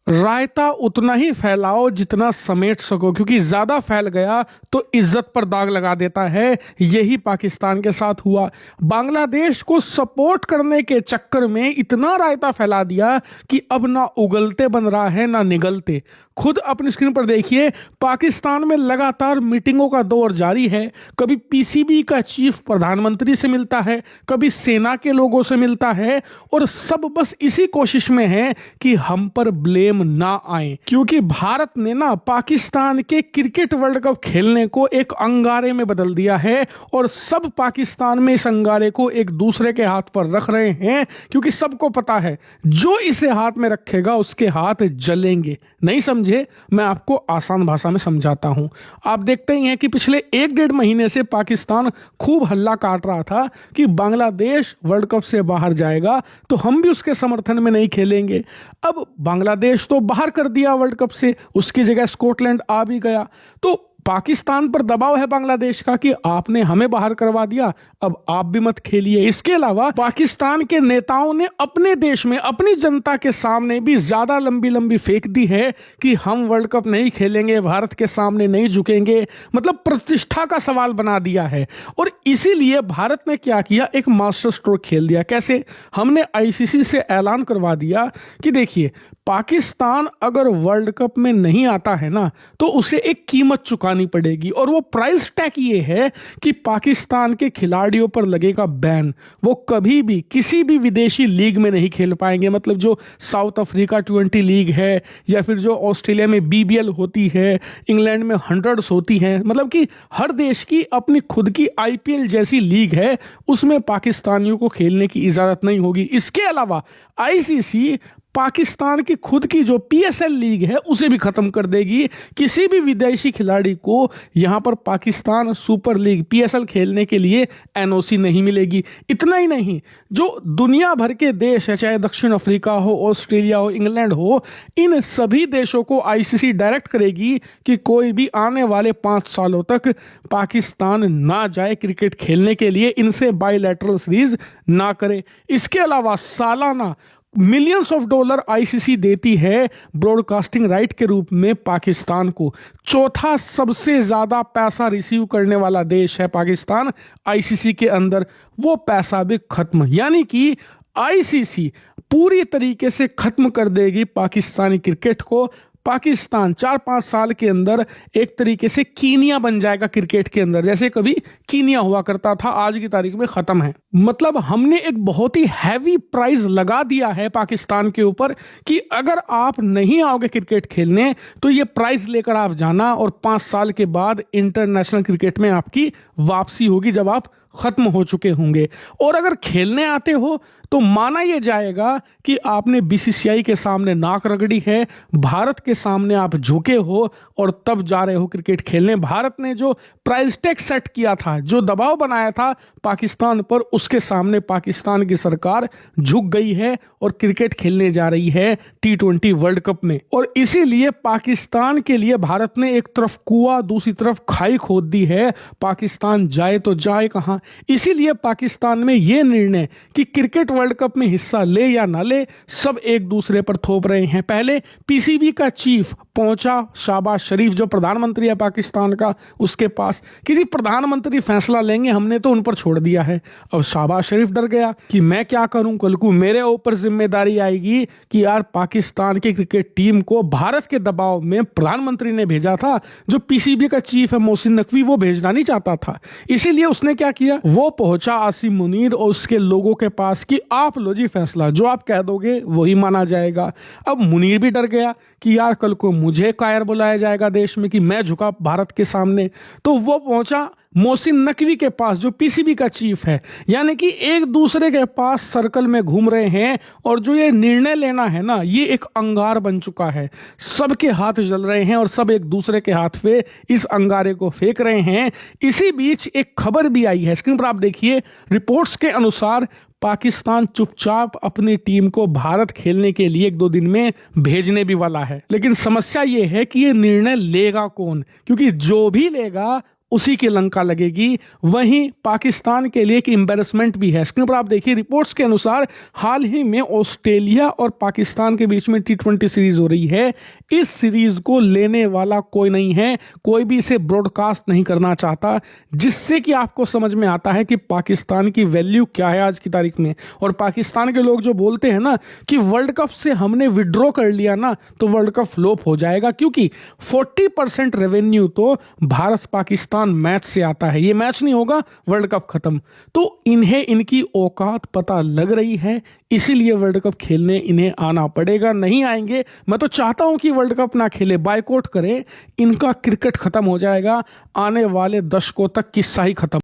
रायता उतना ही फैलाओ जितना समेट सको, क्योंकि ज्यादा फैल गया तो इज्जत पर दाग लगा देता है। यही पाकिस्तान के साथ हुआ। बांग्लादेश को सपोर्ट करने के चक्कर में इतना रायता फैला दिया कि अब ना उगलते बन रहा है ना निगलते। खुद अपनी स्क्रीन पर देखिए, पाकिस्तान में लगातार मीटिंगों का दौर जारी है। कभी पीसीबी का चीफ प्रधानमंत्री से मिलता है, कभी सेना के लोगों से मिलता है, और सब बस इसी कोशिश में है कि हम पर ब्लेम ना आए। क्योंकि भारत ने ना पाकिस्तान के क्रिकेट वर्ल्ड कप खेलने को एक अंगारे में बदल दिया है, और सब पाकिस्तान में इस अंगारे को एक दूसरे के हाथ पर रख रहे हैं, क्योंकि सबको पता है जो इसे हाथ में रखेगा उसके हाथ जलेंगे। नहीं समझे? मैं आपको आसान भाषा में समझाता हूं। आप देखते ही हैं कि पिछले 1-1.5 महीने से पाकिस्तान खूब हल्ला काट रहा था कि बांग्लादेश वर्ल्ड कप से बाहर जाएगा तो हम भी उसके समर्थन में नहीं खेलेंगे। अब बांग्लादेश तो बाहर कर दिया वर्ल्ड कप से, उसकी जगह स्कॉटलैंड आ भी गया। तो पाकिस्तान पर दबाव है बांग्लादेश का कि आपने हमें बाहर करवा दिया, अब आप भी मत खेलिए। इसके अलावा पाकिस्तान के नेताओं ने अपने देश में अपनी जनता के सामने भी ज्यादा लंबी लंबी फेंक दी है कि हम वर्ल्ड कप नहीं खेलेंगे, भारत के सामने नहीं झुकेंगे। मतलब प्रतिष्ठा का सवाल बना दिया है। और इसीलिए भारत ने क्या किया, एक मास्टर स्ट्रोक खेल दिया। कैसे? हमने आईसीसी से ऐलान करवा दिया कि देखिए, पाकिस्तान अगर वर्ल्ड कप में नहीं आता है ना तो उसे एक कीमत चुकानी पड़ेगी, और वो प्राइस टैग ये है कि पाकिस्तान के खिलाड़ियों पर लगेगा बैन। वो कभी भी किसी भी विदेशी लीग में नहीं खेल पाएंगे। मतलब जो साउथ अफ्रीका 20 लीग है, या फिर जो ऑस्ट्रेलिया में बीबीएल होती है, इंग्लैंड में हंड्रेड्स होती हैं, मतलब कि हर देश की अपनी खुद की आईपीएल जैसी लीग है, उसमें पाकिस्तानियों को खेलने की इजाजत नहीं होगी। इसके अलावा आईसीसी पाकिस्तान की खुद की जो पीएसएल लीग है उसे भी खत्म कर देगी। किसी भी विदेशी खिलाड़ी को यहां पर पाकिस्तान सुपर लीग पीएसएल खेलने के लिए एनओसी नहीं मिलेगी। इतना ही नहीं, जो दुनिया भर के देश है, चाहे दक्षिण अफ्रीका हो, ऑस्ट्रेलिया हो, इंग्लैंड हो, इन सभी देशों को आईसीसी डायरेक्ट करेगी कि कोई भी आने वाले 5 सालों तक पाकिस्तान ना जाए क्रिकेट खेलने के लिए, इनसे बायलैटरल सीरीज ना करे। इसके अलावा सालाना मिलियंस ऑफ डॉलर आईसीसी देती है ब्रॉडकास्टिंग राइट के रूप में पाकिस्तान को। चौथा सबसे ज्यादा पैसा रिसीव करने वाला देश है पाकिस्तान आईसीसी के अंदर। वो पैसा भी खत्म, यानी कि आईसीसी पूरी तरीके से खत्म कर देगी पाकिस्तानी क्रिकेट को। पाकिस्तान 4-5 साल के अंदर एक तरीके से कीनिया बन जाएगा क्रिकेट के अंदर, जैसे कभी कीनिया हुआ करता था, आज की तारीख में खत्म है। मतलब हमने एक बहुत ही हैवी प्राइस लगा दिया है पाकिस्तान के ऊपर कि अगर आप नहीं आओगे क्रिकेट खेलने तो ये प्राइस लेकर आप जाना, और 5 साल के बाद इंटरनेशनल क्रिकेट में आपकी वापसी होगी जब आप खत्म हो चुके होंगे। और अगर खेलने आते हो तो माना यह जाएगा कि आपने बीसीसीआई के सामने नाक रगड़ी है, भारत के सामने आप झुके हो और तब जा रहे हो क्रिकेट खेलने। भारत ने जो प्राइस टैग सेट किया था, जो दबाव बनाया था पाकिस्तान पर, उसके सामने पाकिस्तान की सरकार झुक गई है और क्रिकेट खेलने जा रही है T20 वर्ल्ड कप में। और इसीलिए पाकिस्तान के लिए भारत ने एक तरफ कुआं दूसरी तरफ खाई खोद दी है। पाकिस्तान जाए तो जाए कहां। इसीलिए पाकिस्तान में यह निर्णय कि क्रिकेट वर्ल्ड कप में हिस्सा ले या ना ले, सब एक दूसरे पर थोप रहे हैं। पहले पीसीबी का चीफ पहुंचा, शाहबाज शरीफ जो प्रधानमंत्री है पाकिस्तान का, उसके पास किसी प्रधानमंत्री फैसला लेंगे, हमने तो उन पर छोड़ दिया है। अब शाहबाज शरीफ डर गया कि मैं क्या करूं, कल को मेरे ऊपर जिम्मेदारी आएगी कि यार पाकिस्तान की क्रिकेट टीम को भारत के दबाव में प्रधानमंत्री ने भेजा था। जो पीसीबी का चीफ है मोहसिन नकवी, वो भेजना नहीं चाहता था। इसीलिए उसने क्या किया, वो पहुंचा आसिम मुनीर और उसके लोगों के पास कि आप लो जी फैसला, जो आप कह दोगे वही माना जाएगा। अब मुनीर भी डर गया कि यार कल को मुझे कायर बुलाया जाएगा देश में कि मैं झुका भारत के सामने। तो वो पहुंचा मोहसिन नकवी के पास जो पीसीबी का चीफ है। यानी कि एक दूसरे के पास सर्कल में घूम रहे हैं, और जो ये निर्णय लेना है ना, ये एक अंगार बन चुका है। सबके हाथ जल रहे हैं और सब एक दूसरे के हाथ पे इस अंगारे को फेंक रहे हैं। इसी बीच एक खबर भी आई है, स्क्रीन पर आप देखिए। रिपोर्ट्स के अनुसार पाकिस्तान चुपचाप अपनी टीम को भारत खेलने के लिए 1-2 दिन में भेजने भी वाला है। लेकिन समस्या यह है कि यह निर्णय लेगा कौन, क्योंकि जो भी लेगा उसी की लंका लगेगी। वहीं पाकिस्तान के लिए एक एम्बैरेसमेंट भी है। स्क्रीन पर आप देखिए, रिपोर्ट्स के अनुसार हाल ही में ऑस्ट्रेलिया और पाकिस्तान के बीच में T20 सीरीज हो रही है। इस सीरीज को लेने वाला कोई नहीं है, कोई भी इसे ब्रॉडकास्ट नहीं करना चाहता, जिससे कि आपको समझ में आता है कि पाकिस्तान की वैल्यू क्या है आज की तारीख में। और पाकिस्तान के लोग जो बोलते हैं ना कि वर्ल्ड कप से हमने विड्रॉ कर लिया ना तो वर्ल्ड कप फ्लॉप हो जाएगा, क्योंकि 40% रेवेन्यू तो भारत पाकिस्तान मैच से आता है। ये मैच नहीं होगा, वर्ल्ड कप खत्म। तो इन्हें इनकी औकात पता लग रही है, इसीलिए वर्ल्ड कप खेलने इन्हें आना पड़ेगा। नहीं आएंगे, मैं तो चाहता हूं कि वर्ल्ड कप ना खेले, बायकॉट करें, इनका क्रिकेट खत्म हो जाएगा। आने वाले दशकों तक किस्सा ही खत्म।